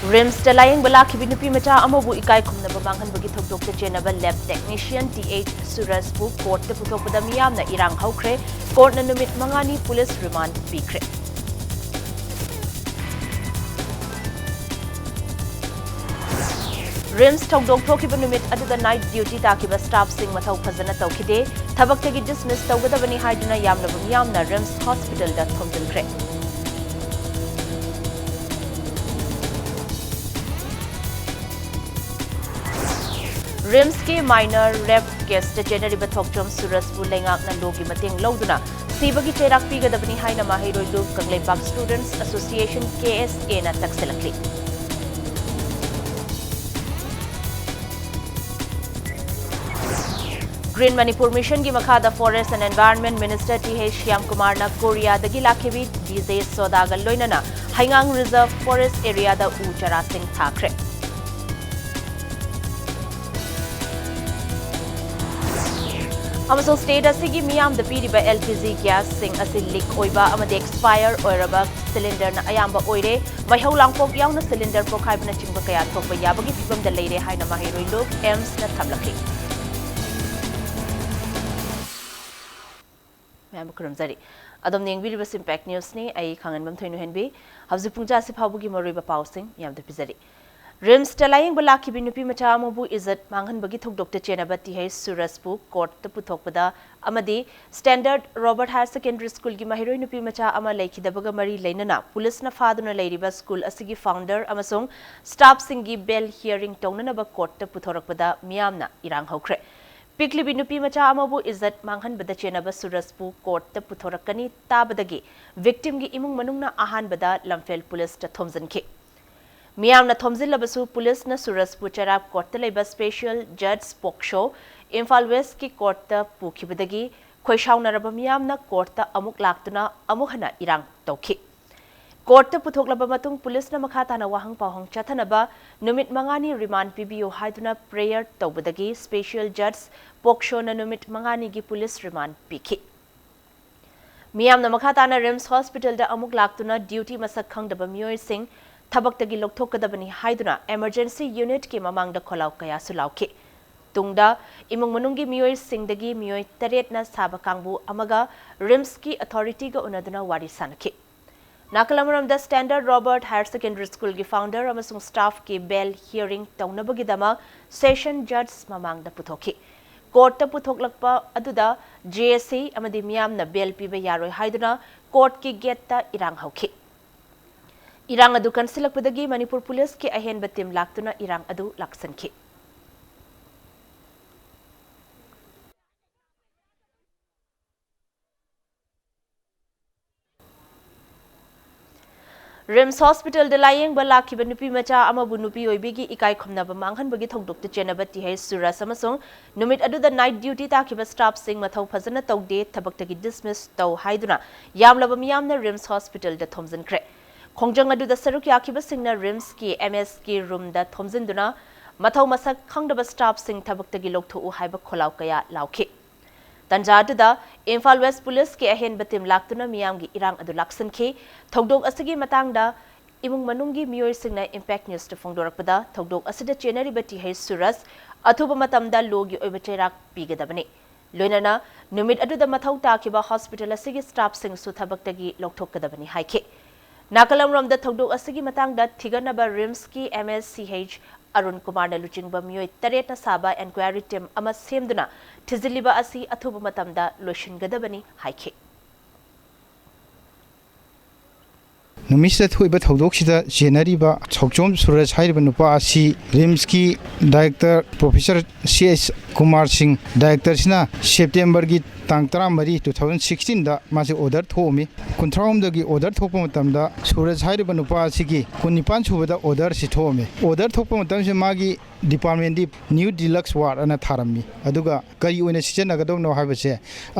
Rims Dalaying Balaki Binupimata Amobu Ikai Kumnaba Manganbagi Dr. Jenaba Lab Technician TH Surasbu Court the Putopadamiam na Irang Haukre, Court Nanumit Mangani Police Remand Bikre. Rims Togdog Tokibanumit under the night duty Takiba staff sing Matau Pazana Tokide, Tabakagi dismissed Togadavani Hyduna Yamnabam na Rims Hospital that Thompson Craig. Rims के minor rep case the January Bathokjom Surasbu Lengak na Logi Mating Loduna, Sibagi Cherak Piga the Benihaina Mahiro Lu Kanglebak Students Association KSA na Taxilakli. Green Manipur Mission gi Makada Forest and Environment Minister TH Shyam Kumar na Korea the Gilakevi DJ Sodaga Loinana, Hangang Reserve Forest Area the Uchara Singh Thakre. Amazon state asigi miyam the pidi by LPG gas sing asil leak oiba amade expire oiraba cylinder na ayamba oire mai haulang pok yauna cylinder pokai bana chingba kaya thokba yabagi fibam da leire haina mahiroi lok ems na thamlaki मैम खुरमजरी अदम नेंगबी रिबस Impact News ने आई खांगनबम थैनु हेनबी हबजि पुंजा से फाबुगी मरुइबा पाउसिंग याम the पिजरी RIMS तलायंग बलाकी बिनुपी मचा अमबु इज्जत मांगन बगी थोक डॉक्टर चेनाबती है सुरसपु कोर्ट त पुथोकपदा अमदी Standard Robert Higher Secondary School की महिरोई नुपी मचा अमा लेखिदबगा मरी लेनना पुलिस न फादुना लेरिबा स्कूल असिगी फाउंडर अमसोंग स्टाफ सिंगी बेल हियरिंग टौननबा कोर्ट त पुथोरकपदा मियामना इरांग हौख्रे पिकली बिनुपी मचा अमबु इज्जत मांगन बदा चेनाबा सुरसपु कोर्ट त पुथोरकनी ताबदगी विक्टिम गी इमुंग मनुंगना आहान बदा लमफेल पुलिस त थोमजनखे मियामना थोमजिलबसु पुलिस न सुरसपु चराब कोर्ट लेबा स्पेशल जज पोक्सो इम्फाल वेस्ट की कोर्ट पुखिबदगी खोइशाउनरब मियामना कोर्ट अमुक लाक्तुना अमुहना इरांग तौखि कोर्ट पुथोकलब मतुंग पुलिस न मखाताना वाहंग पाहंग चथनबा नुमित मंगानी रिमांड पिबियो हाइदुना प्रेयर तौबदगी स्पेशल जज पोक्सो न नुमित मंगानी की पुलिस रिमांड पिखि मियामना मखाताना रिम्स हॉस्पिटल दा अमुक लाक्तुना ड्यूटी मसक खंगदब मियोय सिंह थबक्तगी लोकथोकदबनी हाइदुना इमरजेंसी यूनिट के ममांगदा खोलाव कया सुलावखे तुंगदा इमुंग मनुंगी मियोय सिंगदगी मियोय तरेटना साबा कांगबु अमगा रिम्स की अथॉरिटी गा उनदुना वारी सानखे नाकलमरम द Standard Robert Higher Secondary School की फाउंडर अमसुंग स्टाफ के बेल हियरिंग तौनबगिदमा सेशन जज ममांगदा पुथोखे कोर्ट पुथोकलकपा अदुदा जेएससी अमदी मियामना बेल पीबा यारोय हाइदुना कोर्ट की गेट इरांग हौखे इरांग अदु कंसिलकपदगी मणिपुर पुलिस के अहेन बतिम लाक्तुना इरांग अदु लाक्सनखे रिम्स हॉस्पिटल दलायंग बलाखिब नुपी मचा अमबु नुपी ओइबिगी इकाई खमनब मांगहनबगी थोकदोक्ट चेनबती है सुरस अमसों नुमित अदुदा नाइट ड्यूटी ताखिब स्टाफ सिंह मथौ फजन तौदे थबक्तगी डिसमिस तौ हाइदुना यामलब मियामना रिम्स हॉस्पिटल द थोमजनख्रे खोंजंग अदुदा सरुक याखिब सिंगना रिम्स की एमएस की रूम द थोमजिनदुना मथौ मसक खंगदब स्टाफ सिंह थबक्तगी लोकथो हाइब खोलाव कया लावखे तंजादुदा इम्फाल वेस्ट पुलिस के अहेन बतिम लाक्तुना मियामगी इरांग अदु लाक्सनखे थौदोक असगी मतांगदा इमुंग मनुंगी मियोय सिंगना इम्पैक्ट न्यूज़ द फोंदोरकपदा थौदोक असिदा चेनरी बति है सुरस अथुब मतमदा लोगी ओइब चेराक पीगदबने लोइनना नुमित अदुदा मथौ ताखिबा हॉस्पिटल असगी स्टाफ सिंग सु थबक्तगी लोकथोकदबनी हाइखे नाकलमरम द थौदोक असगी मतांगदा थिगनबा रिम्स की एमएससीएच अरुण कुमार लुचिंगबा मियोय तरेट साबा एनक्वायरी टीम अमा सेमदुना थिजिलिबा असि अथुब मतमदा लोशिनगदबनी हाइखे नुमिस थोइबा थौदोकसिदा जेनरीबा छौचोम सुरज हाइरबा नुपा असि रिम्स की director professor CS Kumar Singh director सिना सेप्टेम्बर की तांग 13 2016 दा मासे ऑर्डर थोमी कुंथ्राउम दगी ऑर्डर थोपा मतमदा सुरज हाइरबा नुपा असिगी 19 सुबदा ऑर्डर सि थोमी ऑर्डर थोपा मतम से मागी डिपार्टमेंट दी न्यू डिलक्स वार्ड अना थारमी अदुगा करी ओइना सिजनगदो नो हाइबसे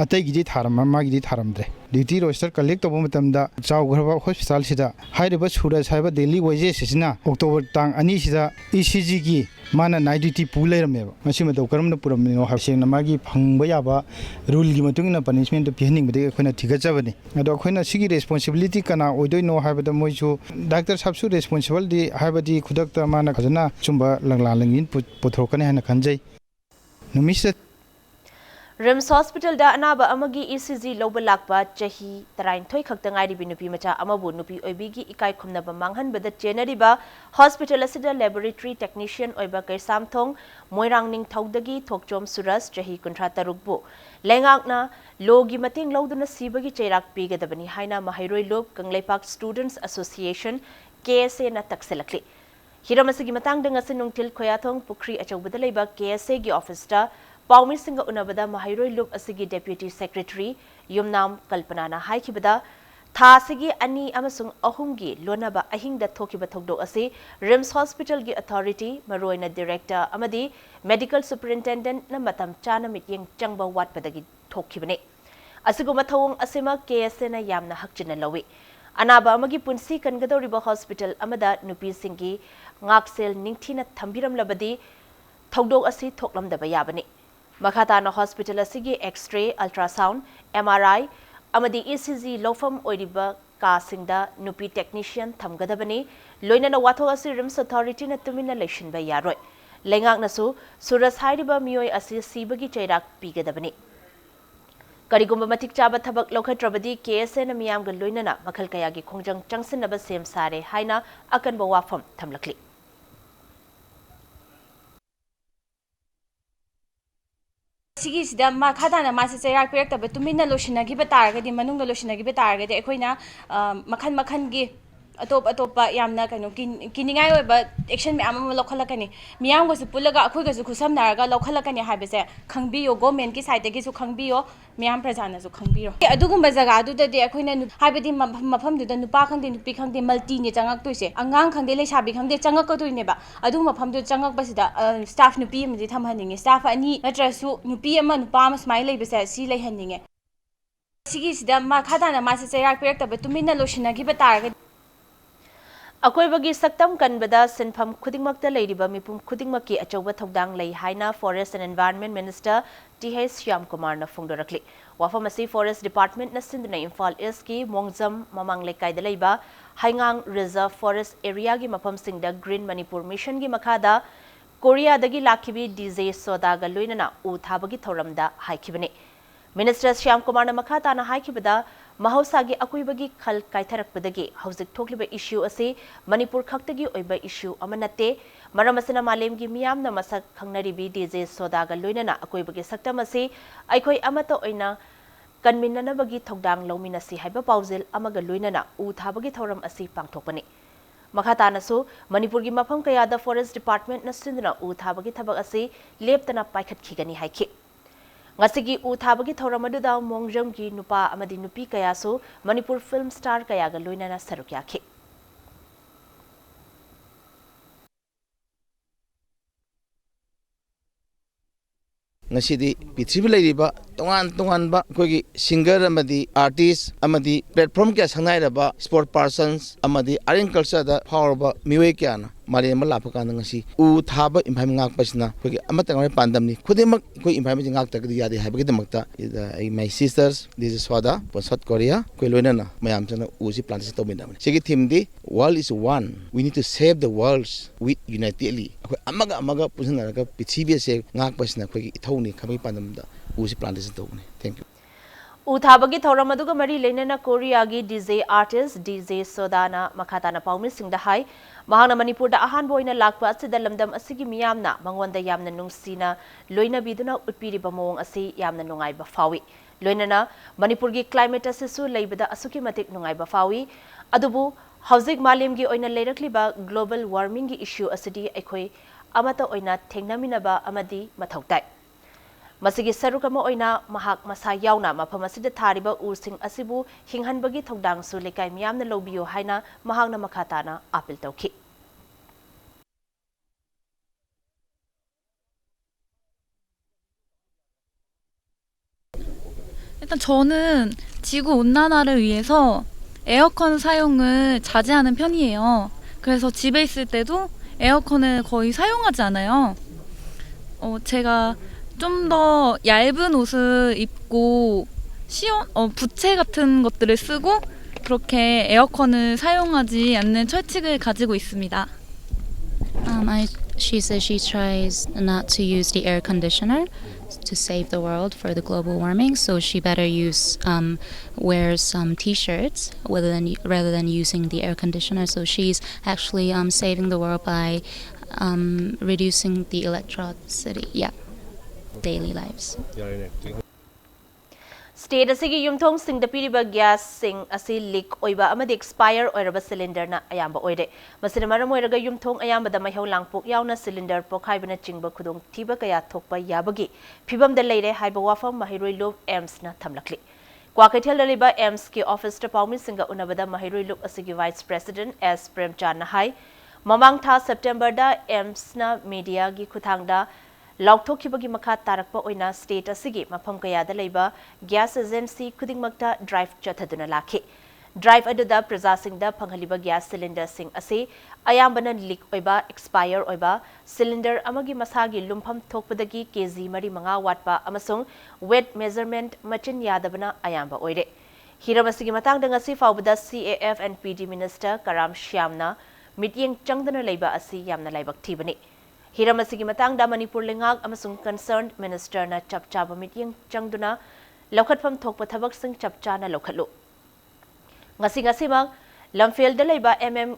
अतैगिदि थारम मागिदि थारमद्रे ड्यूटी रोस्टर कलेक्ट तोबा मतमदा चावग्रबा हॉस्पिटल सिदा हाइरबा सुरज हाइबा डेली वेजेस सिना अक्टोबर तांग 2 सिदा ईसीजी की माना नाइट ड्यूटी पू लेरमेबा मसी मतौ करमना पुरमनो हाइसेंगना मागी फंगबा याबा रूल ꯂꯣꯒꯤ ꯃꯇꯨꯡ ꯏꯟꯅ ꯄꯅꯤꯁꯃꯦꯟꯇꯨ ꯄꯤꯍꯟꯅꯤꯡꯕꯗꯒꯤ ꯑꯩꯈꯣꯏꯅ ꯊꯤꯒꯠꯆꯕꯅꯤ ꯑꯗꯣ ꯑꯩꯈꯣꯏꯅ ꯁꯤꯒꯤ ꯔꯦꯁꯄꯣꯟꯁꯤꯕꯤꯂꯤꯇꯤ ꯀꯅꯥ ꯑꯣꯏꯗꯣꯏꯅꯣ ꯍꯥꯏꯕꯗ ꯃꯣꯏꯁꯨ ꯗꯥꯛꯇꯔ ꯁꯥꯕꯁꯨ ꯔꯦꯁꯄꯣꯟꯁꯤꯕꯜꯗꯤ ꯍꯥꯏꯕꯗꯤ ꯈꯨꯗꯛꯇ ꯃꯥꯅ ꯐꯖꯅ ꯆꯨꯝꯕ ꯂꯪꯂꯥꯟ ꯄꯨꯊꯣꯛꯀꯅꯤ ꯍꯥꯏꯅ ꯈꯟꯖꯩ ꯅꯨꯃꯤꯠꯁꯤꯗ ꯔꯤꯝꯁ ꯍꯣꯁꯄꯤꯇꯥꯜꯗ ꯑꯅꯥꯕ ꯑꯃꯒꯤ ECG ꯂꯧꯕ ꯂꯥꯛꯄ ꯆꯍꯤ 19 ꯈꯛꯇ ꯉꯥꯏꯔꯤꯕꯤ ꯅꯨꯄꯤ ꯃꯆꯥ ꯑꯃꯕꯨ ꯅꯨꯄꯤ ꯑꯣꯏꯕꯤꯒꯤ ꯏꯀꯥꯏ ꯈꯨꯝꯅꯕ ꯃꯥꯡꯍꯟꯕꯗ ꯆꯦꯟꯅꯔꯤꯕ ꯍꯣꯁꯄꯤꯇꯥꯜ ꯑꯁꯤꯗ ꯂꯦꯕꯣꯔꯦꯇꯔꯤ ꯇꯦꯛꯅꯤशिꯌꯟ ꯑꯣꯏꯕ ꯀꯩꯁꯥꯝꯊꯣꯡ ꯃꯣꯏꯔꯥꯡ ꯅꯤꯡꯊꯧꯗꯒꯤ ꯊꯣꯛꯆꯣꯝ ꯁꯨꯔꯁ ꯆꯍꯤ 63ꯕꯨ ꯂꯩꯉꯥꯛꯅ ꯂꯣꯒꯤ ꯃꯇꯦꯡ ꯂꯧꯗꯨꯅ ꯁꯤꯕꯒꯤ ꯆꯩꯔꯥꯛ ꯄꯤꯒꯗꯕꯅꯤ ꯍꯥꯏꯅ ꯃꯍꯩꯔꯣꯏ ꯀꯪꯂꯩꯄꯥꯛ ꯁ꯭ꯇꯨꯗꯦꯟꯠꯁ ꯑꯦꯁꯣꯁꯤꯌꯦꯁꯟ KSAꯅ ꯇꯛꯁꯤꯜꯂꯛꯂꯤ ꯍꯤꯔꯝ ꯑꯁꯤꯒꯤ ꯃꯇꯥꯡꯗ ꯉꯁꯤ ꯅꯨꯡꯊꯤꯜ ꯈꯣꯌꯥꯊꯣꯡ ꯄꯨꯈ꯭ꯔꯤ ꯑꯆꯧꯕꯗ ꯂꯩꯕ KSAꯒꯤ ꯑꯣꯐꯤꯁꯇ ꯄꯥꯎꯃꯤꯁꯤꯡꯒ ꯎꯅꯕꯗ ꯃꯍꯩꯔꯣꯏ ꯑꯁꯤꯒꯤ ꯗꯦꯄ꯭ꯌꯨꯇꯤ ꯁꯦꯀ꯭ꯔꯦꯇꯔꯤ ꯌꯨꯝꯅꯥꯝ ꯀꯜꯄꯅꯥꯅ ꯍꯥꯏꯈꯤꯕꯗ ꯊꯥ ꯑꯁꯤꯒꯤ 2 ꯑꯃꯁꯨꯡ 3ꯒꯤ ꯂꯣꯟꯅꯕ ꯑꯍꯤꯡꯗ ꯊꯣꯛꯈꯤꯕ ꯊꯧꯗꯣꯛ ꯑꯁꯤ ꯔꯤꯝꯁ ꯍꯣꯁꯄꯤꯇꯥꯜꯒꯤ ꯑꯊꯣꯔꯤꯇꯤ ꯃꯔꯨꯑꯣꯏꯅ ꯗꯤꯔꯦꯛꯇꯔ ꯑꯃꯗꯤ ꯃꯦꯗꯤꯀꯦꯜ ꯁꯨꯄꯔꯤꯟꯇꯦꯟꯗꯦꯟꯠꯅ ꯃꯇꯝ ꯆꯥꯅ ꯃꯤꯠꯌꯦꯡ ꯆꯪꯕ ꯋꯥꯠꯄꯗꯒꯤ ꯊꯣꯛꯈꯤꯕꯅꯤ ꯑꯁꯤꯒꯨꯝꯕ ꯊꯧꯑꯣꯡ ꯑꯁꯤꯃꯛ KSAꯅ ꯌꯥꯝꯅ ꯍꯛꯆꯤꯟꯅ ꯂꯧꯏ ꯑꯅꯥꯕ ꯑꯃꯒꯤ ꯄꯨꯟꯁꯤ ꯀꯟꯒꯗꯧꯔꯤꯕ ꯍꯣꯁꯄꯤꯇꯥꯜ ꯑꯃꯗ ꯅꯨꯄꯤꯁꯤꯡꯒꯤ ꯉꯥꯛꯁꯦꯜ ꯅꯤꯡꯊꯤꯅ ꯊꯝꯕꯤꯔꯝꯂꯕꯗꯤ ꯊꯧꯗꯣꯛ ꯑꯁꯤ ꯊꯣꯛꯂꯝꯗꯕ ꯌꯥꯕꯅꯤ ꯃꯈꯥꯇꯥꯅ ꯍꯣꯁꯄꯤꯇꯥꯜ ꯑꯁꯤꯒꯤ X-ray, ultrasound, MRI amadi ECG ꯂꯧꯐꯝ ꯑꯣꯏꯔꯤꯕ ꯀꯥꯁꯤꯡꯗ ꯅꯨꯄꯤ ꯇꯦꯛꯅꯤशिꯌꯟ ꯊꯝꯒꯗꯕꯅꯤ ꯂꯣꯏꯅꯅ ꯋꯥꯊꯣꯛ ꯑꯁꯤ ꯔꯤꯝꯁ ꯑꯊꯣꯔꯤꯇꯤꯅ ꯇꯨꯃꯤꯟꯅ ꯂꯩꯁꯤꯟꯕ ꯌꯥꯔꯣꯏ ꯂꯩꯉꯥꯛꯅꯁꯨ ꯁꯨꯔꯁ ꯍꯥꯏꯔꯤꯕ ꯃꯤꯑꯣꯏ ꯑꯁꯤ ꯁꯤꯕꯒꯤ ꯆꯩꯔꯥꯛ ꯄꯤꯒꯗꯕꯅꯤ ꯀꯔꯤꯒꯨꯝꯕ ꯃꯇꯤꯛ ꯆꯥꯕ ꯊꯕꯛ ꯂꯧꯈꯠꯇ꯭ꯔꯕꯗꯤ KSAꯅ ꯃꯤꯌꯥꯝꯒ ꯂꯣꯏꯅꯅ ꯃꯈꯜ ꯀꯌꯥꯒꯤ ꯈꯣꯡꯖꯪ ꯆꯪꯁꯤꯟꯅꯕ ꯁꯦꯝ ꯁꯥꯔꯦ ꯍꯥꯏꯅ ꯑꯀꯟꯕ ꯋꯥꯐꯝ ꯊꯝꯂꯛꯂꯤ सिगिसिदा मखादाना मासे चैराक पिरक्तबे तुमिन्ना लोसिनागिबे तारगदि मनुंगदा लोसिनागिबे तारगदि अखोइना मखन मखनगी अतोप अतोपा यामना कनो किनिंगाय ओइबा एक्शन म्याम अमा लौखलकनी मियामगसु पुल्लगा अखोइगसु खुसमनारगा लौखलकनी हाइबेसे खंगबियो गवर्नमेंट की साइडगिसु खंगबियो मियाम प्रजानासु खंगबियो अदुगुम्बा जगा अदुददि अखोइना हाइबदि मफमदुदा नुपा खंगदे नुपी खंगदे मल्टीने चंगक्तोइसे अंगांग खंगदे लेसाबी खंगदे चंगक्कदोइनेबा अदु मफमदु चंगक्पसिदा स्टाफ नुपी अमदि थमहनिंगे स्टाफ अनि नत्रसु नुपी अमा नुपा अमा स्माइ लेबसे सि लेहनिंगे सिगिसिदा मखादाना मासे चैराक पिरक्तबे तुमिन्ना लोसिनागिबे तारगदि अकोइबगी सक्तम कनबदा सिनफम खुदिंगमक्ता लेरिबा मिपुम खुदिंगमक्की अचौबा थौदांग लई हाइना forest and environment minister TH Shyam Kumar न फोंदोरकली वाफम असि फॉरेस्ट डिपार्टमेंट न सिंदना इम्फाल ईस्ट की मोंगजम ममांग लेकाइदा लेबा हाइंगांग रिजर्व फॉरेस्ट एरिया की मफम सिंगदा ग्रीन मणिपुर मिशन की मखादा कोरिया दगी लाखिबी DJ सोदागा लोइनना उ थाबगी थौरमदा हाइखिबने मिनिस्टर श्याम कुमार न मखाताना हाइखिबदा महौसागी अकुइबगी खल काइथरकपदगी हौजिक थोक्लिबा इश्यू असे मणिपुर खक्तगी ओइबा इश्यू अमनते मरमसना मालेमगी मियामना मसक खंगनरिबी DJ सोदागा लोइनना अकुइबगी सक्तम असे अइखोइ अमत ओइना कन्मिननबगी थौदांग लौमिनसी हाइबा पाउजेल अमगा लोइनना उ थाबगी थौरम असे पांगथोकपने मखातानसु मणिपुर की मफम कयादा फॉरेस्ट डिपार्टमेंट न सिंदना उ थाबगी थबक असे लेप्तना पाइखतखिगनी हाइखि ngasi उ थाबगी थौरम अदुदा मोंगजम की नुपा अमदि नुपी कयासु मणिपुर फिल्म स्टार कयागा लोइनना सरुक याखि ngasi pithibi leiriba tongan ba koigi singer amadi artist amadi platform kya sangnai raba sport persons amadi agriculture da powerba miwe kya na malem laphaka kan ngasi u thaba impham ngak pasina koigi amata ngai pandamni khudimak koi impham ngak takdi yade haibagi damakta my sisters this is swada posat korea koi loina na mayam chana u si plantation to binam sigi theme di world is one we need to save the world with unitedly koi amaga pusana ka pithibi se ngak pasina koi ithoni khabai pandamda u si plantation to ne thank you उथाबगी थौरम अदुगा मरी लेनना कोरियागी DJ artist DJ Sodana मखाताना पाउमी सिंगदा high महाना मणिपुर दा अहान बोइना लाकपा असिदा लमदम असिगी मियामना मंगवंदा यामना नुंगसीना लोइना बिदुना उत्पीरिबा मोंग असि यामना नुंगाइबा फावी लोइनना मणिपुर गी climate असिसु लेबदा असुकी मतिक नुंगाइबा फावी अदुबु हौजिक मालेमगी ओइना लेरकलिबा global warming गी issue असिदी अखोइ अमता ओइना थेंगनामिनबा अमदी मथौताइ मसिगी सरुक अमा ओइना महाक मसा यावना मफम असिदा थारिबा उसिंग असिबु हिंहनबगी थौदांगसु लेकाइ मियामना लौबियो हाइना महाकना मखाताना appeal तौखि 일단 저는 지구 온난화를 위해서 에어컨 사용을 자제하는 편이에요. 그래서 집에 있을 때도 에어컨을 거의 사용하지 않아요. 제가 좀 더 얇은 옷을 입고 부채 같은 것들을 쓰고 그렇게 에어컨을 사용하지 않는 철칙을 가지고 있습니다. She says she tries not to use the air conditioner to save the world for the global warming, so she better wear some t-shirts rather than using the air conditioner. So she's actually saving the world by reducing the electricity, daily lives. State asigi yumthong sing da piriba gas sing asi leak oiba amadi expire oiraba cylinder na ayamba oire masina maram oiraga yumthong ayamba da maihau langpok yauna cylinder pokhaibana chingba khudong thiba kaya thokpa yabagi phibam da leire haiba wafam mahiroi lob AIMS na thamlakli Kwakaithel da liba AIMS ki office ta paumi singa unabada mahiroi lob asigi vice president S Premchan na hai mamang tha September da AIMS na media gi khuthangda Laukthokibagi makha tarakpa oina state asigi mafam kayada leiba gas agency khudingmakta drive chathaduna lakhi drive aduda praja singda phanghaliba gas cylinder sing ase ayambana leak oiba expire oiba cylinder amagi masagi lumpham thokpadagi kg mari manga watpa amasung weight measurement machine yadabana ayamba oire hiramasigi matangda ngasi fawbada CAF and PD minister Karam Shyamna mityeng changdana leiba asi yamna laibak thibani Hiramasigi matangda Manipur lengak amasung concerned minister na chapchaba mityeng changduna lokhatpham thokpa thabak sing chapchana lokhatlu ngasi mang lamfel da leiba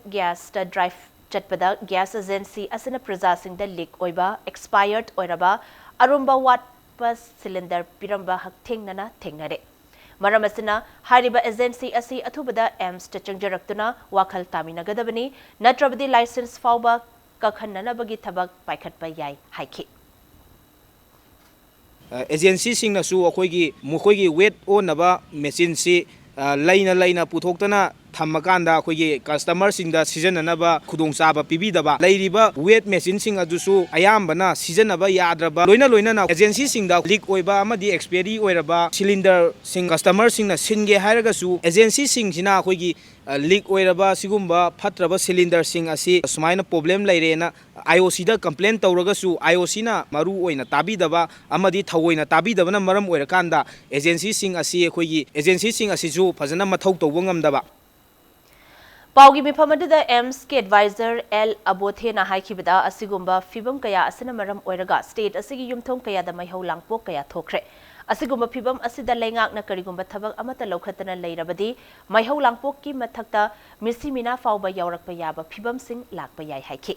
gas da drive chatpada gas agency asina praja sing da leak oiba expired oiraba arumba wat pas cylinder piramba haktheng nana thengnare maram asina hariba agency asi athubada AIMS ta changjaraktuna wakhal taminagadabani natrabadi license fawba kakhananabagi thabak paikhatpa yai haiki agency singnasu akhoi weight onaba machine si laina puthokdana thammakanda akhoi customer singda sijananaba khudongchaba pibidaba leiriba weight machine sing adusu ayambana sijanaba yadraba loina na agency singda leak oiba amadi expiry oiraba cylinder sing customer singna singe hairagasu agency singina akhoi leak oiraba sigumba phatraba cylinder sing asi sumaina problem lairena IOC da complain tawragasu IOC na maru oina tabidaba amadi thawoina tabidabana maram oirakanda agency sing asi akhoi agency sing asi ju phajana mathau tawba ngamdaba Paugi mifamadida AIMS ke advisor L Abothe na haikibada asigumba fibam kaya asina maram oiraga state asigi yumthong kaya da maihau langpok kaya thokre asigumba fibam asida lengak na karigumba thabak amata lokhatana leirabadi maihau langpok ki mathakta misimina fawba yaurakpa yaba fibam sing lakpa yai haiki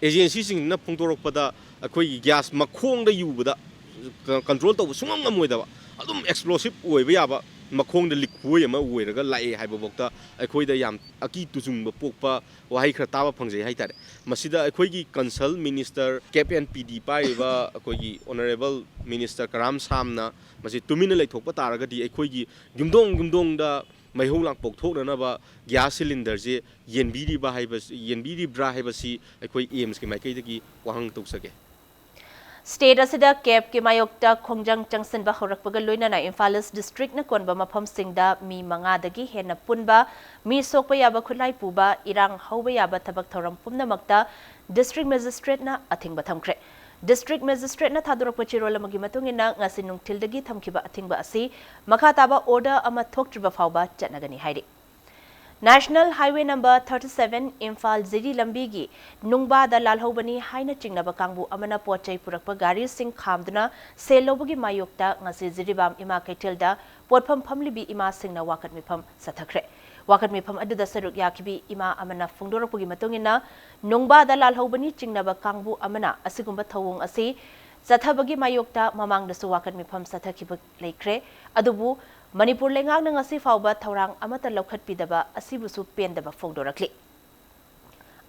agency sing na phongtorokpada akhoi gas makhongda yubada control tawba sungam ngamoidaba adum explosive oiba yaba makhongda likhoi ama oiraga lae haiba bokta akhoi da yam aki tujungba pokpa wahai khra taba phangjai haitare masida akhoi gi council minister KPNPD paiba akhoi gi honorable minister Karam Samna masi tumina leithokpa taraga di akhoi gi gimdong da maihau langpok thoknanaba gas cylinder je yenbiri bra haiba si akhoi AIMS ki maikai dagi wahang toksage State asida cap ke mayokta khongjang changsan ba horakpaga loina na Imphal East district na konba mafam singda mi manga dagi hena punba mi sokpa yaba khulai puba irang hauba yaba thabak thoram pumna makta district magistrate na athingba thamkre district magistrate na thadurakpa chirol amagi matungina ngasi nungthil dagi thamkiba athingba asi makha taba order ama thoktriba fawba chatnagani hairi National Highway number 37 Imphal Ziri Lambigi Nungba da lalhobani haina chingnaba kangbu amana pochai purakpa gari sing khamduna selobagi mayokta ngasi Ziribam ima kaitelda potpham phamlibi ima singna wakat mifam sathakre wakat mifam aduda saruk yakibi ima amana phungdorakpagi matungina Nungba da lalhobani chingnaba kangbu amana asigumba thawung asi sathabagi mayokta mamangdasu wakat mifam sathakiba leikre adubu Manipur lengak na ngasi fawba thaurang amata lokhat pidaba asibusu pendaba phongdorakli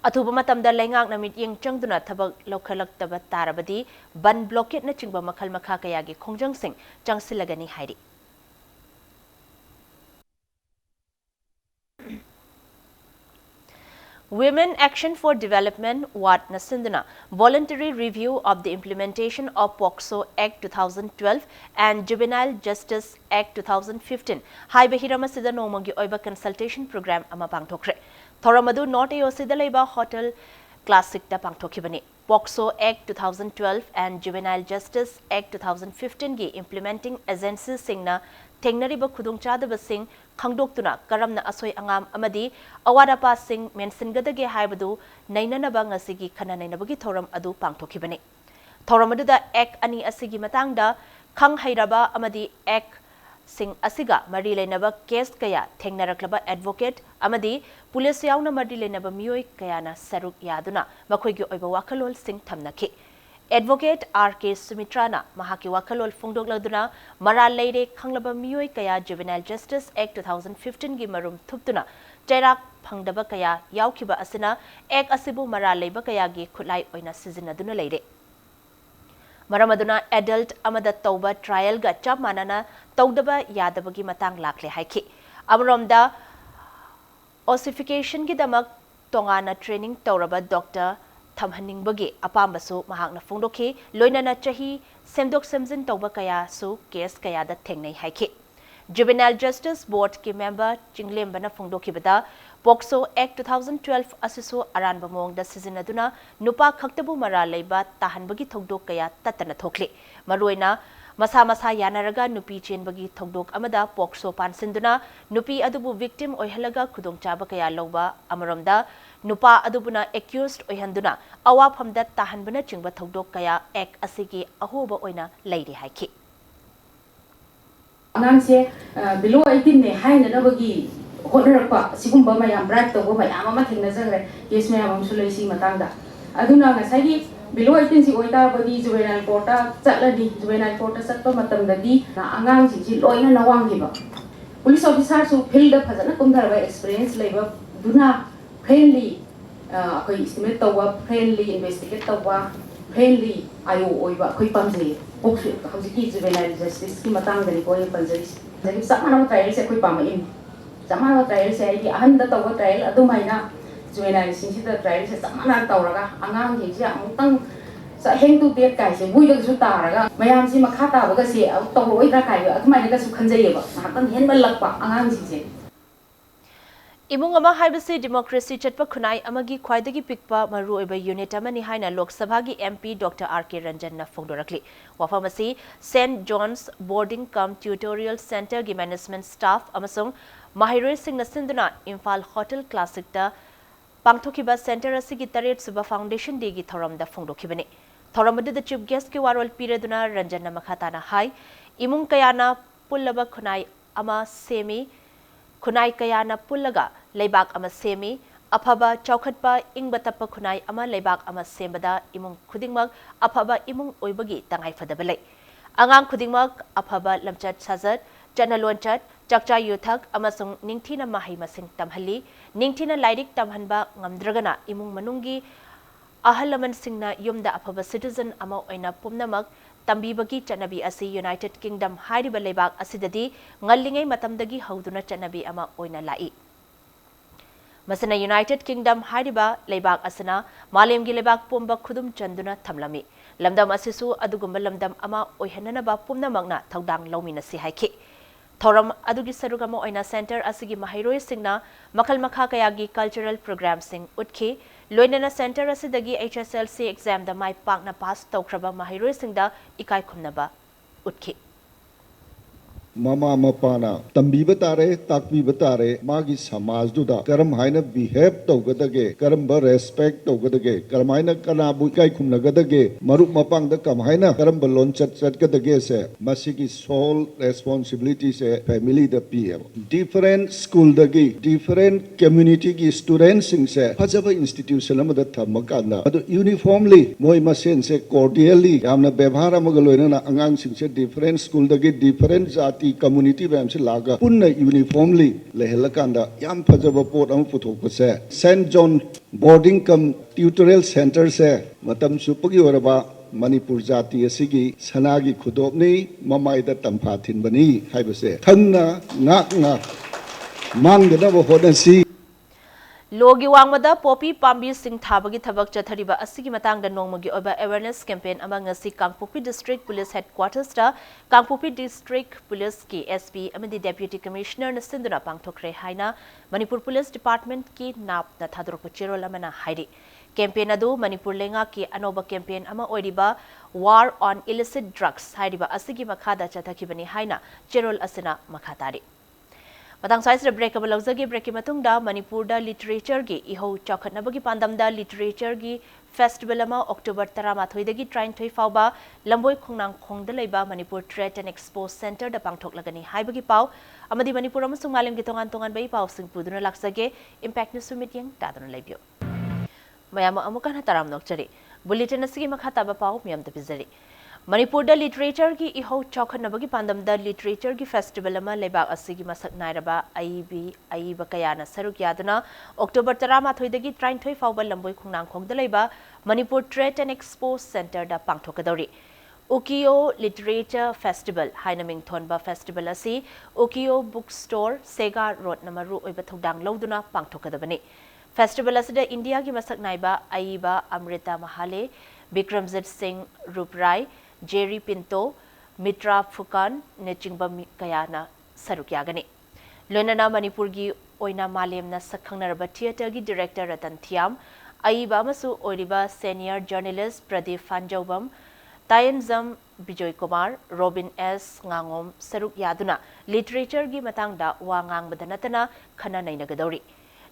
athuba matamda lengak na mityeng changduna thabak lokhalaktaba tarabadi ban blockade na chingba makhal makha kayagi khongjang sing changsilagani hairi Women Action for Development Wat Nasindana voluntary review of the implementation of POCSO Act 2012 and Juvenile Justice Act 2015 Haiba Hiramasida Nomangi Oiba consultation program ama pangthokre Thoramadu North Ayosida Leba Hotel Classic da pangthokibani. POCSO Act 2012 and Juvenile Justice Act 2015 gi implementing agencies singna tengnariba khudungchadaba sing khangdoktuna karamna asoi angam amadi awarapa sing mensingadage haibadu nainanaba ngasigi khana nainabagi thoram adu pangthokibani. Thoram aduda Act ani asigi matangda khang hairaba amadi Act sing asiga mari lenaba case kaya thengnaraklaba advocate amadi police yauna mari lenaba mioi kayana saruk yaduna makhoigi oiba wakalol sing thamnaki. Advocate R.K. Sumitrana mahaki wakalol phongdokladuna maral leire khanglaba mioi kaya Juvenile Justice Act 2015 gi marum thuptuna chairak phangdaba kaya yaukhiba asina Act asibu maral leiba kaya gi khulai oina sizinaduna leire. Maramaduna adult amada tauba trial ga chap manana tawdaba yadabagi matang lakle haiki. Amromda ossification gi damak tongana training tawraba doctor thamhaningbagi apambasu mahakna phongdoki loinana chahi semdok semjin tawba kaya su case kaya da thengnai haiki. Juvenile Justice Board ki member Chinglembana phongdokibada POCSO Act 2012 asisu aranba mongda sizinaduna nupa khaktabu mara leiba tahanbagi thogdok kaya tatana thokli. Maruina masa masa yanaraga nupi chenbagi thogdok amada POCSO pansinduna nupi adubu victim oihalaga khudongchaba kaya lawba amaromda nupa adubuna accused oihanduna awaphamda tahanbana chingba thogdok kaya Act asigi ahoba oina leiri haiki. Anangse below 18 ne haina nabagi honorapa sigumba mayam bribe tawba mayam ama thingnajagre case mayam amsu leisi matangda aduna ngasagi below 18 si oita badi juvenile court chatladi juvenile court satpa matamdadi na angang si loina nawanggiba police officer su field phajana kumdharba experience leiba duna friendly akoi estimate tawba friendly investigate tawba friendly ayo oiba akoi pamjei POCSO hauji juvenile justice ki matangdani ko panjari jagi samana trial se akoi pamain samana trial se ai ahanda tawba trial adumaina juvenile singida trial se samana tawraga angang gi ja amutang sa heng tu te kai se buida su taraga mayam si makha ta baga se tawroi tra kai adumaina ga su khanjaiba hakan henba lakpa angang si se Imung ama haibasi democracy chatpa khunai amagi khwaidagi pikpa maru oiba unit amani haina Lok Sabha gi MP Dr. R.K. Ranjan na phongdorakli. Wafamasi St. John's Boarding Cum Tutorial Center gi management staff amasung mahiroi sing na sinduna Imphal Hotel Classic da pangthokiba center asigi taret suba foundation day gi thoram da phongdokibani. Thoram adu the chief guest ki warol pireduna Ranjan na makhatana hai imung kayana pullaba khunai ama semi khunai kayana pullaga leibak ama semi afaba chaukhatpa ingba tappa khunai ama leibak ama sembada imung khudingmak afaba imung oibagi tangai fadabalai angang khudingmak afaba lamchat sajat chanalonchat chakcha yuthak amasung ningthina mahai masing tamhali ningthina lairik tamhanba ngamdragana imung manungi ahalaman singna yumda afaba citizen ama oina pumnamak tambibagi chanabi asi United Kingdom hairiba leibak asidadi ngallingai matamdagi hauduna chanabi ama oina lai. Masana United Kingdom hairiba leibak asana malemgi leibak pumba khudum chanduna thamlami. Lamdam asisu adugumba lamdam ama oihananaba pumnamakna thaudang lawminasi haiki. Thoram adugi sarugama oina center asigi mahiroi singna makal makha kayagi cultural programs sing utki loinana center asidagi HSLC exam da mai pakna pass tawkraba mahiroi singda ikai khumnaba utki. Mama mapana tambiba tare takbiba tare magi samaj duda karam haina behave tawgadage karam ba respect tawgadage karam haina kana bu kai khumnagadage marup mapang da kam haina karam ba lon chat gadage se masigi sole responsibility se family da pm different school dagi different community gi students sing se phajaba institution amada thamakana adu uniformly moi masen se cordially yamna bevhar amaga loina angang sing se different school dagi different jati community bam se laga punna uniformly lehelakanda yam phajaba pot am puthok se St. John Boarding Cum Tutorial Center se matam supagi oraba Manipur jati asigi sanagi khudopni mamai da tampha thinbani haibase thangna ngakna mangda ba hodansi Logi wangmada popi pambi sing thabagi thabak chathariba asigi matangda nongmagi oba awareness campaign among asi Kangpopi District Police Headquarters da Kangpopi District Police ki SP amadi Deputy Commissioner na sinduna pangthokre haina Manipur Police Department ki nap na thadrok chero lamana hairi Campaign adu Manipur lenga ki anoba campaign ama oiriba War on Illicit Drugs haidiba asigi makhada chathakibani haina Cherol asina makhatari. Matang size break abal lawzagi break ki matungda Manipur da literature gi iho chakhatnabagi pandamda literature gi festival ama October 13 dagi train thoi fauba lamboi khongnang khongda leiba Manipur Trade and Expo Center da pangthok lagani haibagi pau amadi Manipur amasung malim gi tongan bai pau sing puduna laksage impact news summit yang taduna leibyo mayama amukan hataram nokchari bulletin asigi makhata ba pau miyam tapizari Manipur da literature gi iho chokhanabagi pandam da literature gi festival ama lebak asigi masak nairaba aiba kayana saruk yaduna October 13 dagi 33 fawba lamboi khungnang khongda leiba Manipur Trade and Expo Center da pangthokadori Ukiyo Literature Festival hainaming thonba festival asi Ukiyo Bookstore Sega Road namaru oiba thodang loduna pangthokadabani Festival asida India gi masak naiba aiba Amrita Mahale Bikramjit Singh Ruprai Jerry Pinto, Mitra Fukan, Nechingba Kayana, Sarukyagani. Lunana Manipurgi Oina Malemna Sakhanaraba Theatre gi Director Ratan Thiam, Aiba Masu Oriba Senior Journalist Pradeep Fanjobam, Tayanzam Bijoy Kumar, Robin S. Ngangom, Saruk Yaduna, Literature gi Matangda, Wangang Badanatana, Kana Nainagadori.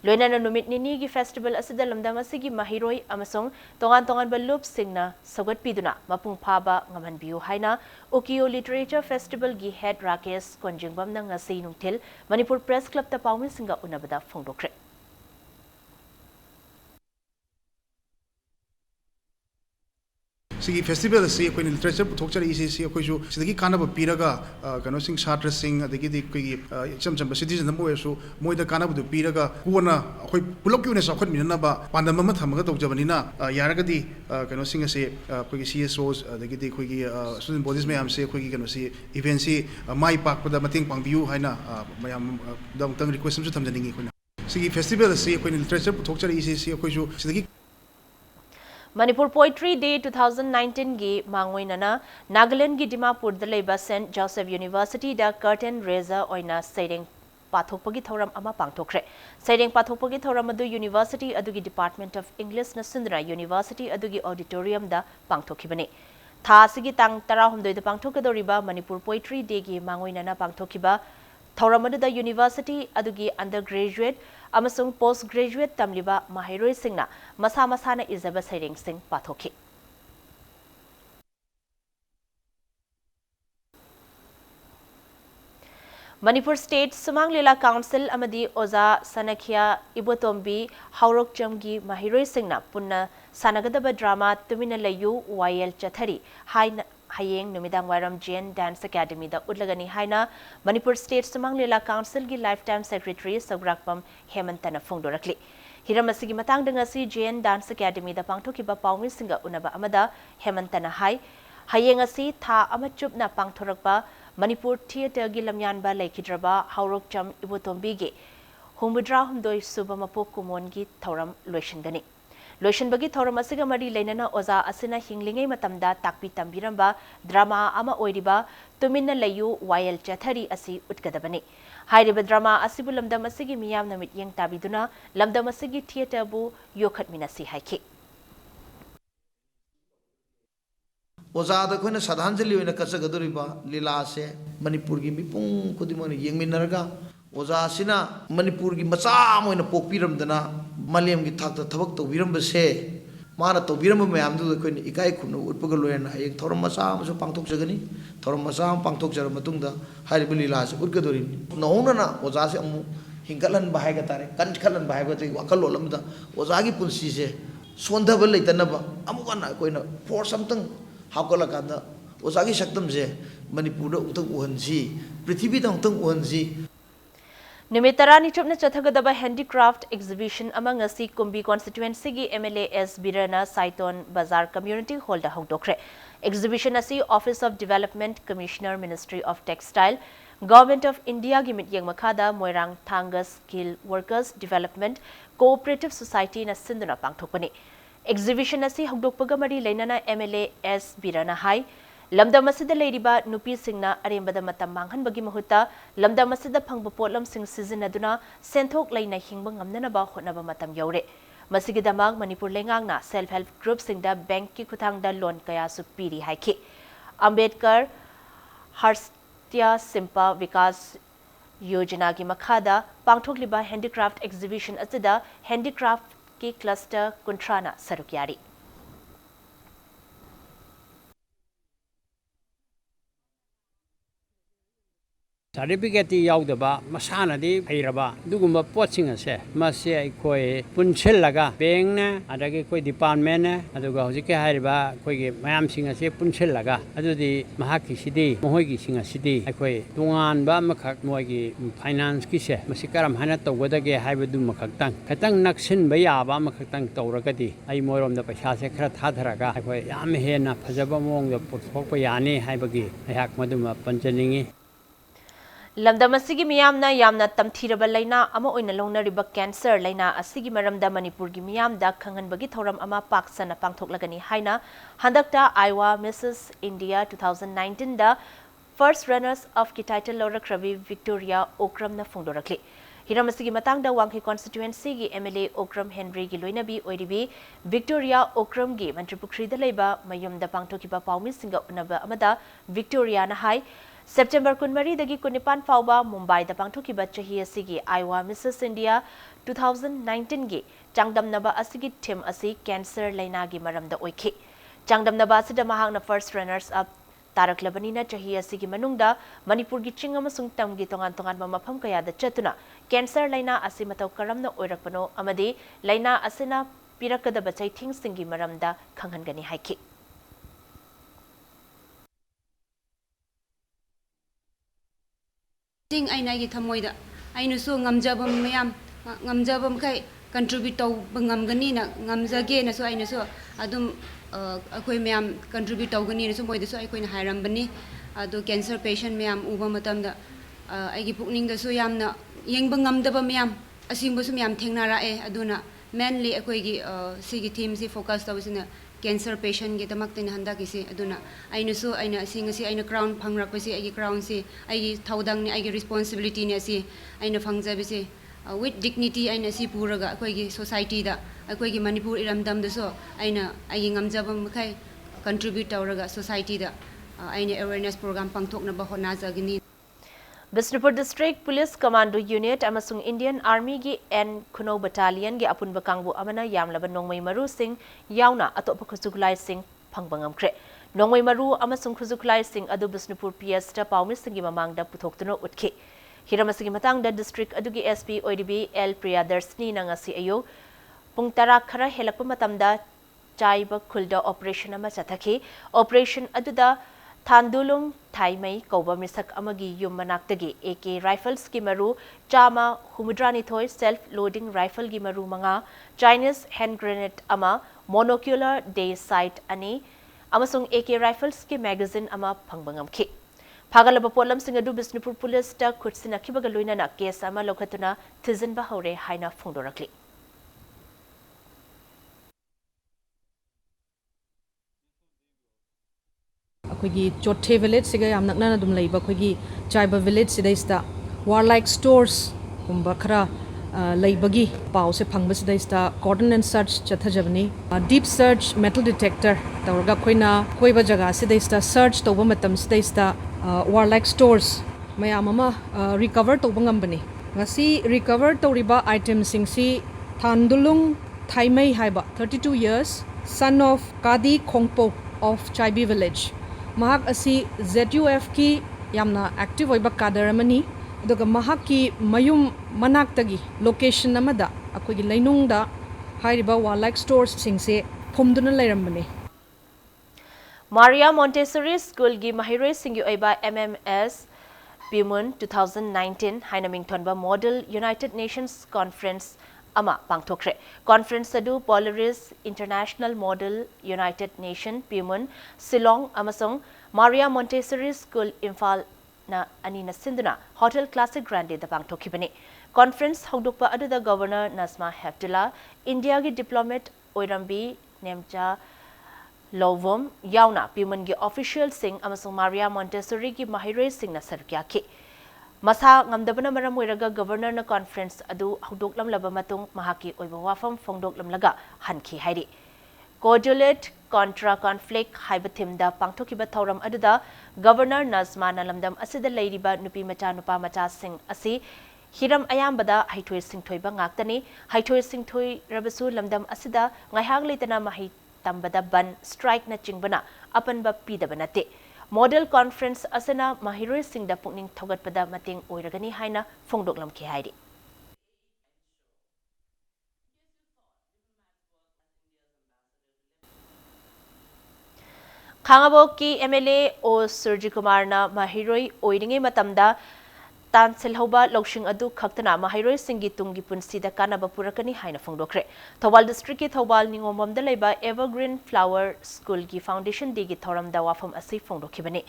Lunana numit nini gi festival asida lamdam asigi mahiroi amasong tongan balup singna sagat piduna mapung phaba ngaman biu haina Ukiyo Literature Festival gi head Rakesh Konjingbam na ngasi nungthil Manipur Press Club ta pawmi singa unabada phongdokre Sigi festival se koi literature puthokchari isi se koi ju sidagi kana ba piraga kano sing chatra sing adagi di koi cham citizen mo yesu moida kana bu piraga kuona koi pulok yune sa khot minna ba pandam ma thamaga tokjabani na yaraga di kano sing se koi CSOs adagi di koi student bodies me am se koi kano si event si mai pak pada mating pangbiu haina mayam dang tang request su thamjaningi koi na sigi festival se koi literature puthokchari isi se koi ju sidagi Manipur Poetry Day 2019 gi mangoinana Nagaland gi Dimapur da leiba St Joseph University da curtain raiser oina saireng pathokpagi thoram ama pangthokre saireng pathokpagi thoram adu University adugi Department of English na Sundra University adugi auditorium da pangthokibani tha sigi tang 19 da pangthokadoriba Manipur Poetry Day gi mangoinana pangthokiba thoram adu da University adugi undergraduate amasung postgraduate tamliba mahiroi singna masa masana izaba saireng sing pathoki Manipur State Sumang Lila Council amadi Oza Sanakhya Ibotombi Haurok Chamgi mahiroi singna punna sanagadaba drama Tumina Layu YL Chathari Hayeng Numidang Wairam Jain Dance Academy da Udlagani Haina Manipur State Sumang Lila Council gi Lifetime Secretary Sograkpam Hemantana Phongdorakli Hiramasigi Matang Dangasi Jain Dance Academy da Pangthokiba Pawmi Singa Unaba Amada Hemantana Hai Hayeng asi Tha Amachup na Pangthorakba Manipur Theatre gi Lamyanba Laikhidraba Haurok Cham Ibotombi gi Humudra Humdoi Subamapok Kumon gi Thoram Loishingani Loishan bagi thoram asiga mari leinana oza asina hinglingai matamda takpi tambiramba drama ama oiriba Tumina Layu YL Chathari asi utkadabani hairiba drama asibu lamdam asigi miyam namit yeng tabiduna lamdam asigi theatre bu yokhat minasi haiki oza da koina sadhanjali oina kasagadoriba lila se Manipur gi mipung khudimone yengminaraga oza sina Manipur gi macha moina pokpiramdana Malem gi thak thabak to biram se mana to biram mayam du ko ni ikai khunu utpaga loena ek thoram masa maso pangthok jagani thoram masa pangthok jar matungda hari bulila se urgadori nohuna na oja se amu hingalan bahai ga tare kan khalan bahai ga te wakal lolamda oja gi punsi se sondha bal leitana ba amu kana koina for something hakala kada oja gi saktam je Manipur da utang uhanji prithvi da utang uhanji Nimitarani chupna chathagadaba handicraft exhibition among asi Kumbi constituency gi MLA S Birana Saiton Bazar Community Hall da hongdokre exhibition asi Office of Development Commissioner Ministry of Textile Government of India gi mityeng makhada Moirang Thangas Skill Workers Development Cooperative Society na sinduna pangthokpani exhibition asi hongdokpaga mari leinana MLA S Birana hai Lamdam asida leiriba nupi singna arembada matam manghan bagi mahuta lamdam asida phangba potlam sing season aduna senthok laina hingba ngamnana ba hotnaba matam yaure Masigidamak Manipur Lengangna self-help groups in the bank ki kuthangda loan kaya supiri haiki. Ambedkar Harstya Simpa Vikas Yojana ki makhada pangthokliba handicraft exhibition asida handicraft ki cluster kuntrana sarukyari. Certificate yaudaba masanadi hairaba dugumba poching ase mase aikoi punchillaga bank ne adagi koi department ne aduga hojike hairiba koigi mayam sing ase punchillaga adudi mahaki sidi mohoigi sing asidi aikoi tungan ba makhak moigi finance ki se masikaram hana tawgadage haibadu makhaktang khatang naksin ba yaba makhaktang tawragadi ai moirom da paisa se khara thadharaga aikoi yam hena phajaba mong da puthokpa yani haibagi ayak maduma panchaningi Lamdam asigi miyamna yamna tamthiraba laina ama oina longnariba cancer laina asigi maramda Manipur gi miyamda khanganbagi thoram ama paksana pangthoklagani haina handakta Iowa Mrs India 2019 da first runners of ki title Lorakravi Victoria Okram na phongdorakli hiram asigi matangda wanghi constituency gi MLA Okram Henry gi loinabi oiribi Victoria Okram gi Mantripukri da leiba mayumda pangthokiba paumi singa unaba amada Victoria na hai September Kunmari dagi Kunipan Fauba Mumbai da pangthoki bachahi asigi Iowa Mrs India 2019 gi Changdamnaba asigi theme asi cancer laina gi maramda oikhi Changdamnaba asida mahangna first runners up taraklabani na chahi asigi manungda Manipur gi ching amasung tam gi tongan tongan mafam kaya da chatuna cancer laina asi mataw karamna oirakpano amadi laina asina pirakada bachai thing singi maramda khanghangani haiki Ting aina gi thamoida ainu so ngamjaba mayam ngamjaba kai contribute taw bangamgani na ngamjage na so ainu so adum akoi mayam contribute taw gani na so moida so aikoi na hairam bani adu cancer patient mayam uba matam da aigi pukning da so yamna yengba ngamdaba mayam asingba so mayam thengna ra e aduna mainly akoi gi sigi theme si focus tawsina cancer patient ge tamak tin handa ki se aduna aina so aina singa si aina crown phangra ko si agi crown si agi thaudang ni agi responsibility ne si aina phangja bi se with dignity aina si puraga akoi gi society da akoi gi Manipur iramdam da so aina agi ngamjabam khai contribute tawraga society da aina awareness program pangthok na ba hona jagini Bisnupur District Police Commando Unit amasung Indian Army gi N Kuno Battalion gi apun bakangbu amana yamlaba nongmai maru sing yauna atopa khuzuklai sing phangbangam kre nongmai maru amasung khuzuklai sing adu Bisnupur PS ta paumi singi mamangda puthoktuno utkhi hiramasigi matangda district adugi SP ODB L Priyadarsni nangasi ayo pungtara khara helakpa matamda chaiba khulda operation ama chathaki operation aduda Thandulung Thaimai Kauba Misak Amagi Yum Manaktagi AK Rifles ki maru Chama Humudrani Thoi self-loading rifle ki maru manga Chinese hand grenade ama monocular day sight ani amasung AK Rifles ki magazine ama phangbangam ki Phagalaba polam singadu Bisnupur Police ta khutsina kibaga loina na case ama lokhatuna thizin ba haure haina phongdorakli अखोगी चोथे village से गए आमनकना दुम लेबा अखोगी चाइबा village सिदैस्ता वारलाइक stores कुंबा खरा लेबगी पाव से फंगबा सिदैस्ता कॉर्डन एंड सर्च चथजबनी डीप सर्च मेटल डिटेक्टर तवरगा खोइना कोइबा जगह सिदैस्ता सर्च तोबा मतम सिदैस्ता वारलाइक स्टोर्स मयाम अमा रिकवर तोबा ngambani ngasi recover tawriba item singsi Thandulung Thaimai haiba 32 years son of Kadi Khongpo of Chaibi village mahak asi ZUF ki yamna active oiba kader amani aduga mahak ki mayum manak tagi location amada akogi leinung da hairiba wildlife stores singse phomduna leirambani Maria Montessori School gi mahire singi oiba MMS Pimun 2019 hainaming thonba Model United Nations Conference ama pangthokre conference adu Polaris International Model United Nation Pimun Silong amasong Maria Montessori School Imphal na anina sinduna Hotel Classic Grande da pangthokibani conference hawdukpa adu da Governor Nasma Heptula India gi diplomat Oirambi Nemcha Lovom yauna Pimun gi official sing amasong Maria Montessori gi mahire sing na sarkya ki Masa ngamdabana maram oiraga governor na conference adu hudoklamlaba matung mahaki oiba wafam phongdoklamlaga hanki hairi. Coagulate contra conflict haiba thimda pangthokiba thauram aduda governor Nazmana lamdam asida leiriba nupi macha nupa macha sing asi hiram ayambada haithoi singthoiba ngaktani haithoi singthoi rabasu lamdam asida ngaihang leitana mahi tambada ban strike na chingbana apanba pidaba nate. Model conference asana mahiroi singda pukning thogatpada mating oiragani haina phongdoklam ki hairi. Khangabo ki MLA o Surji Kumar na mahiroi oiringe matamda Tansil Hoba Loshing Adu Kaktana Mahiroi Singi Tungi Punsida Kanaba Purakani Haina Fongdokre. Thobal District Thobal Ningomom Daleba Evergreen Flower School Gi Foundation Digi Thoram Dawafam Asi Fongdokibani.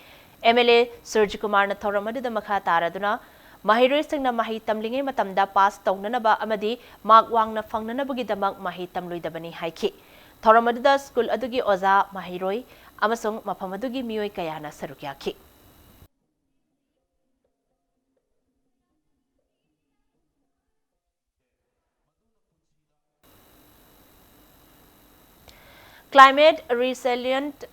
MLA Surji Kumar na Thoramadu the Makha Taraduna Mahiroi Singna Mahi Tamlinge Matamda Pass Taunanaba Amadi Mark Wang na Fangnanabugi Damak Mahi Tamlui Dabani Haiki. Thoramadu School Adugi Oza Mahiroi Amasong Mapamadugi Mioi Kayana Sarukyaki. Climate Resilient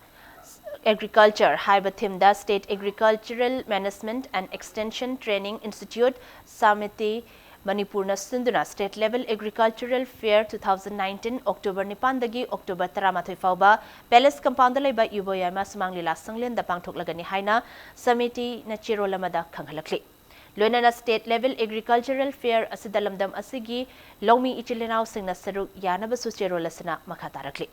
Agriculture Haiba Thimda State Agricultural Management and Extension Training Institute Samiti Manipur Sinduna State Level Agricultural Fair 2019 October Nipandagi October Taramatoi Fauba Palace Compound Leba Yuboyama Sumanglila Sanglen the Pangtok Lagani Haina Samiti Nachiro Lamada Kanghalakli. Luenana State Level Agricultural Fair Asidalamdam Asigi Lomi Ichilinao Singna Saruk Yanabasu Chero Lasana Makatarakli.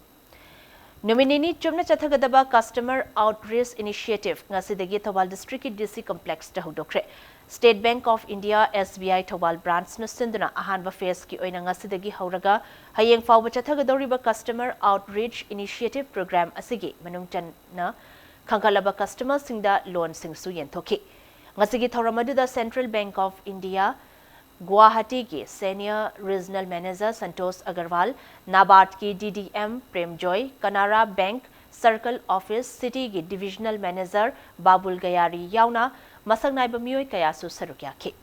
Nominini Chumna Chathagadaba Customer Outreach Initiative Ngasidagi Thobal District DC Complex Tahudokre. State Bank of India SBI Thobal Branch Nusinduna Ahanba Phase Ki Oina Ngasidagi Hauraga Hayeng Fauba Chathagadoriba Customer Outreach Initiative Program Asigi Manungchan na Kankalaba Customer Singda Loan Singsu Yentoki. Ngasigi Thoramadu Central Bank of India Guwahati ki Senior Regional Manager Santosh Agarwal, NABARD ki DDM Prem Joy, Canara Bank Circle Office City ki Divisional Manager Babul Gayari Yauna, Masangnai Bamioi Kayasu Sarukyaki.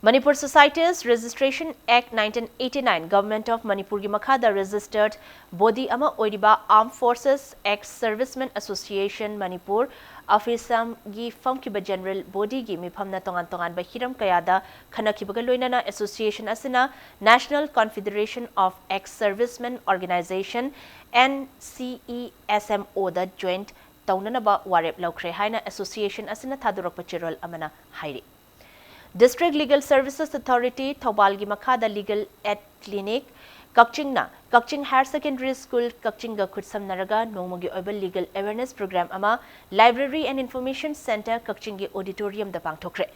Manipur Societies Registration Act 1989 Government of Manipur gi makhada registered body ama oiriba Armed Forces Ex-Servicemen Association Manipur Afisam gi famkiba General Body gi mifamna tongan ba hiram kayada khanakibaga loinana association asina National Confederation of Ex-Servicemen Organization NCESMO da joint taunana ba warep laukre haina association asina thadurak pachirol amana hairi. District Legal Services Authority Thobalgi Makhada Legal Aid Clinic Kakchingna Kakching Higher Secondary School Kakchinga Kutsam Naraga Nomogi Oibal Legal Awareness Program Ama Library and Information Center Kakchingi Auditorium the Pangtokre.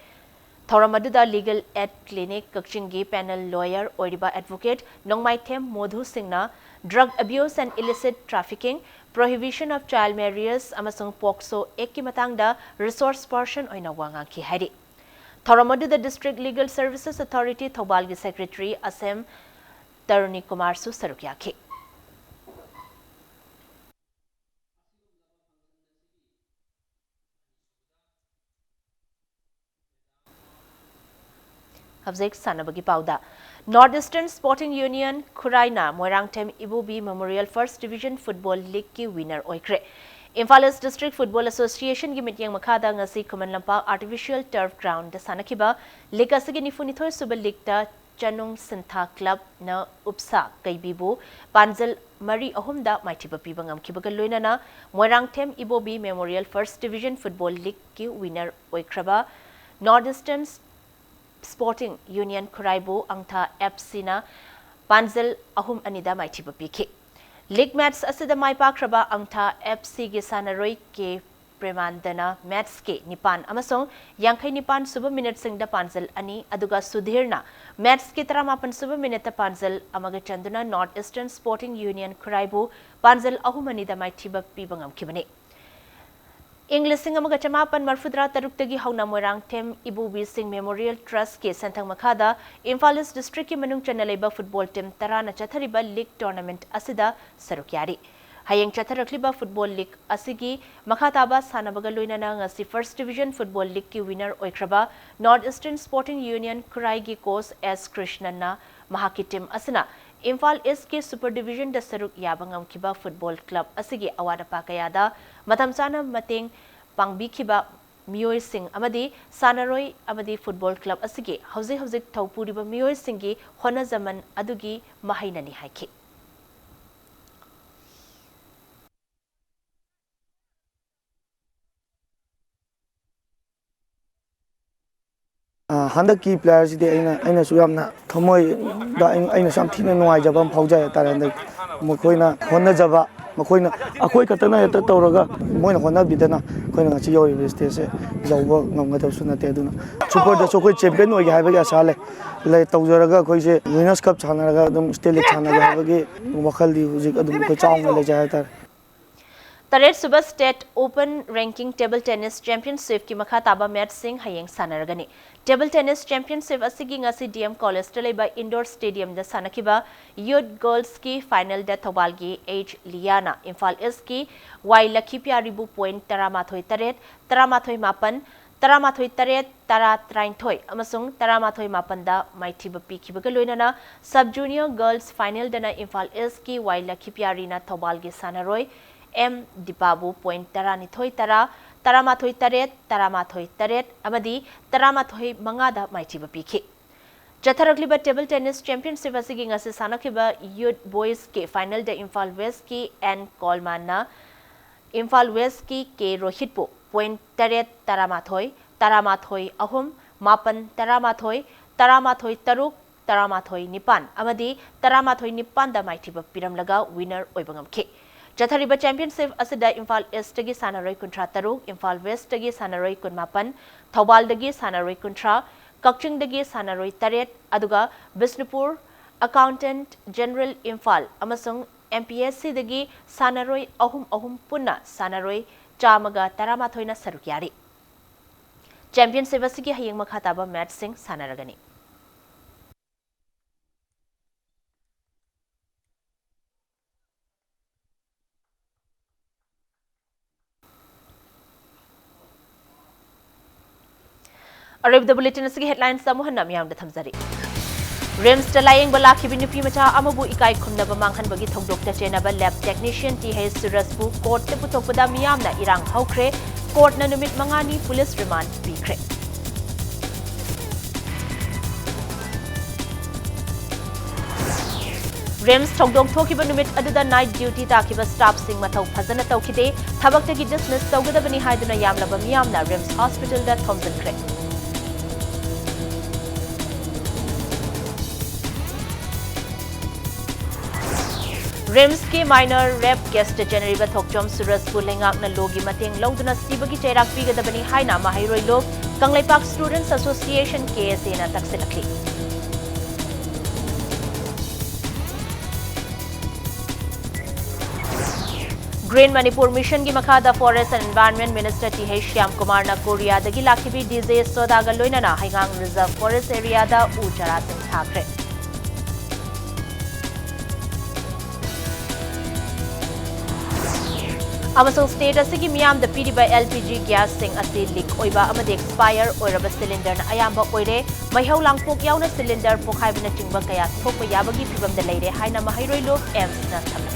Thoramaduda Legal Aid Clinic Kakchingi Panel Lawyer Oiriba Advocate Nongmaithem Modhu Singna Drug Abuse and Illicit Trafficking Prohibition of Child Marriage Amasung Pokso Eki Matangda Resource Person Oina Wanganki Hari. Thoramadu the District Legal Services Authority Thobalgi Secretary Asem Taruni Kumar Su Sarukyaki. Habzek Sanabagi Pauda. Northeastern Sporting Union Kuraina Moirangtem Ibubi Memorial First Division Football League ki winner oikre. Imphal District Football Association gi mityang makhada ngasi Kuman Lampak Artificial Turf Ground da sanakiba League asigi nifunithoi suba league ta Chanung Sintha Club na Upsa Kaibibu Panjal Mari Ahumda Maithiba piba ngamkibaga loinana Moirangtem Ibobi Memorial First Division Football League ki winner oikraba Northeastern Sporting Union Kuraibu Angtha FC na Panjal Ahum Anida Maithiba piki. League match asida mai pakraba Angtha FC gi sanaroi ke Premandana match ke Nipan amasong Yankai Nipan suba minute singda Panjal ani aduga Sudhirna match ke Taramapan suba minute Panjal amaga Chanduna Northeastern Sporting Union Kuraibu Panjal Ahumani da Maithiba pibangam kibani. English amaga chamapan marfudra taruktagi hauna moirang tem ibubi sing memorial trust ke sentang makada Imphal East district ki manung chanaleba football team tarana chathariba league tournament asida sarukyari hayeng chatharakliba football league asigi makhataba sanabaga loinana ngasi first division football league ki winner oikraba Northeastern Sporting Union Kurai gi coach S Krishnana mahaki team asina Imphal East ki super division da saruk yabangam kiba football club asigi awada pakayada matamsana mateng pangbikiba miyoi sing amadi sanaroi amadi football club asigi hauze thaupuriba miyoi singi hona zaman adugi mahainani haiki Handa key players di aina suyamna thamoi da aina sam thina nuai jabam phauja taranda mokoina honna jaba mokoina akoi katana eta tawraga moina honna bidana koina ngachi yori stage jawba ngamga suna te aduna super da sokoi champion oi haiba ga sale le tawjaraga koi se winners cup chanaraga dum state league chanaga haiba gi wakhal di hujik adum ko chaung le jaya tar Taret Suba State Open Ranking Table Tennis Championship ki makhataba match sing hayeng sanaragani Table Tennis Championship asigi ngasi DM College taleba indoor stadium da sanakiba Youth Girls ki final da Thobalgi H Liana Imphal East ki Y Lakipyaribu point taramathoi taret taramathoi mapan taramathoi taret tara trainthoi amasung taramathoi mapan da maithiba pikibaga loinana sub junior girls final dana Imphal East ki Y Lakipyarina Thobalgi sanaroi M Dipabu point taranithoi tara taramathoi taret amadi taramathoi mangada maithiba pikhi Chatharakliba table tennis championship asigi ngasi sanakiba youth boys ke final da Imphal West ki N Coleman na Imphal West ki K Rohitpo point taramathoi ahum mapan taramathoi taruk taramathoi nipan amadi taramathoi nipan da maithiba piramlaga winner oibangamkhi Jathariba Championship asida Imphal East tagi sanaroi kuntra taruk, Imphal West tagi sanaroi kunmapan, Thobal dagi sanaroi kuntra, Kakching dagi sanaroi taret, aduga Bisnupur Accountant General Imphal amasung MPSC dagi sanaroi ahum punna sanaroi chamaga taramathoi na sarukyari. Championship asigi hayeng makhataba match sing sanaragani. Arrive the bulletin asigi headlines samuhan namyam da thamzari. Rims talayeng balaki binupi macha amabu ikai khumnaba manghan bagi thongdok ta chenaba lab technician TH Surasbu court te putokpada miyamna irang haukre court na numit mangani police remand bikre. Rims thongdok thokiba numit aduda night duty takiba staff sing mathau phajana tawkhide thabak tagi dismiss tawgadabani haiduna yamlaba miyamna Rims hospital da thomsan kre. Rims के minor rape case generate thokjom Suraspu lengak na logi mateng longduna sibagi cherak pigadabani haina mahairoi log Kanglaipak Students Association KSA na taksilakli. Green Manipur Mission ki makhada Forest and Environment Minister TH Shyam Kumar na Korea dagi lakibi DJ Sodaga loinana Haingang Reserve Forest area da uchara sing thakre. Amasung state asigi miyam da pidi by LPG gas sing asi leak oiba amade expire oiraba cylinder na ayamba oire maihau langpok yauna cylinder pokhaibna chingba kaya thokpa yabagi fibam da leire haina mahairoi lo ems na thamna